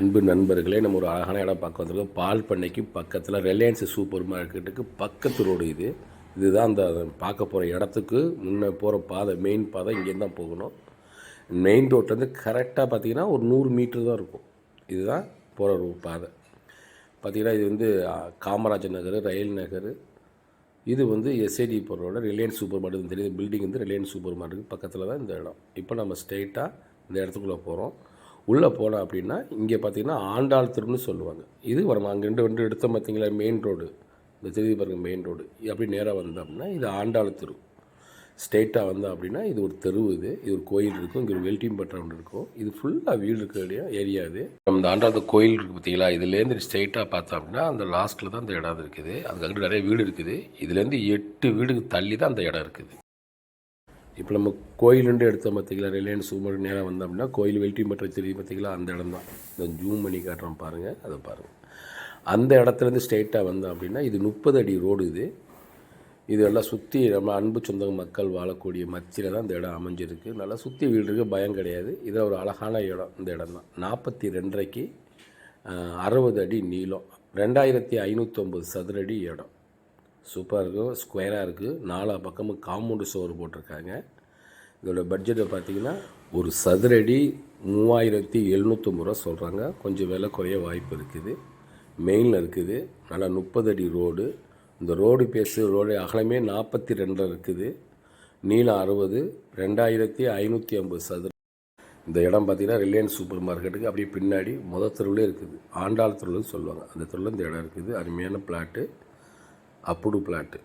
அன்பு நண்பர்களே, நம்ம ஒரு அழகான இடம் பார்க்க வந்திருக்கோம். பால் பண்ணைக்கு பக்கத்தில் ரிலையன்ஸ் சூப்பர் மார்க்கெட்டுக்கு பக்கத்து ரோடு இது. இதுதான் அந்த பார்க்க போகிற இடத்துக்கு முன்னே போகிற பாதை, மெயின் பாதை இங்கேருந்து தான் போகணும். மெயின் ரோட்லேருந்து கரெக்டாக பார்த்தீங்கன்னா ஒரு 100 மீட்டர் தான் இருக்கும். இதுதான் போகிற பாதை. பார்த்திங்கன்னா இது வந்து காமராஜர் நகர், ரயில் நகர். இது வந்து எஸ்ஐடி போகிறோட ரிலையன்ஸ் சூப்பர் மார்க்கெட் தெரியுது. பில்டிங் வந்து ரிலையன்ஸ் சூப்பர் மார்க்கெட்டுக்கு பக்கத்தில் தான் இந்த இடம். இப்போ நம்ம ஸ்ட்ரெயிட்டாக இந்த இடத்துக்குள்ளே போகிறோம். உள்ளே போனோம் அப்படின்னா இங்கே பார்த்திங்கன்னா ஆண்டாள் தெருன்னு சொல்லுவாங்க. இது வரும் அங்கே ரெண்டு எடுத்த பார்த்திங்களா மெயின் ரோடு, இந்த தெரியுது பாருங்கள் மெயின் ரோடு. அப்படி நேராக வந்தோம் அப்படின்னா இது ஆண்டாள் தெரு. ஸ்ட்ரெயிட்டாக வந்தோம் அப்படின்னா இது ஒரு தெரு, இது ஒரு கோயில் இருக்கும். இங்கே ஒரு வெல்டிங் பட்டர் ஒன்று இருக்கும். இது ஃபுல்லாக வீடு இருக்கிற ஏரியா. இது நம்ம இந்த ஆண்டாள் கோயில் இருக்குது பார்த்திங்களா, இதுலேருந்து ஸ்ட்ரெயிட்டாக பார்த்தோம் அப்படின்னா அந்த லாஸ்ட்டில் தான் அந்த இடம் இருக்குது. அதுக்கு நிறைய வீடு இருக்குது. இதுலேருந்து 8 வீடுக்கு தள்ளி தான் அந்த இடம் இருக்குது. இப்போ நம்ம கோயிலுண்டு எடுத்தோம் பார்த்திங்களா, ரிலையன்ஸ் சூப்பர் நேராக வந்தோம் அப்படின்னா கோயில் வெல்டி மற்ற தெரியும் பார்த்திங்களா, அந்த இடம் தான். இந்த ஜூம் பண்ணி காட்டுறோம் பாருங்கள், அதை பாருங்கள். அந்த இடத்துலேருந்து ஸ்ட்ரெயிட்டாக வந்தோம் அப்படின்னா இது 30 அடி ரோடு. இதெல்லாம் சுற்றி நம்ம அன்பு சொந்த மக்கள் வாழக்கூடிய மத்தியில் தான் இந்த இடம் அமைஞ்சிருக்கு. நல்லா சுற்றி வீடு இருக்குது, பயம் கிடையாது. இதில் ஒரு அழகான இடம். இந்த இடம் தான் 42.5க்கு 60 அடி நீளம், 2509 சதுரடி இடம். சூப்பராக இருக்கும், ஸ்கொயராக இருக்குது. 4 பக்கமும் காம்பவுண்டு சுவர் போட்டிருக்காங்க. இதோட பட்ஜெட்டை பார்த்திங்கன்னா ஒரு சதுரடி 3750 ரூபா சொல்கிறாங்க. கொஞ்சம் விலை குறைய வாய்ப்பு இருக்குது. மெயினில் இருக்குது. நல்லா 30 அடி ரோடு. இந்த ரோடு ரோடு அகலமே 42 இருக்குது. நீளம் 60, 2550 சதுரம். இந்த இடம் பார்த்திங்கன்னா ரிலையன்ஸ் சூப்பர் மார்க்கெட்டுக்கு அப்படியே பின்னாடி முதல் தெருவிலே இருக்குது. ஆண்டாள் தெருவுன்னு சொல்லுவாங்க. அந்த தெருவில் இந்த இடம் இருக்குது. அருமையான பிளாட்டு, அப்புடு பிளாட்டு.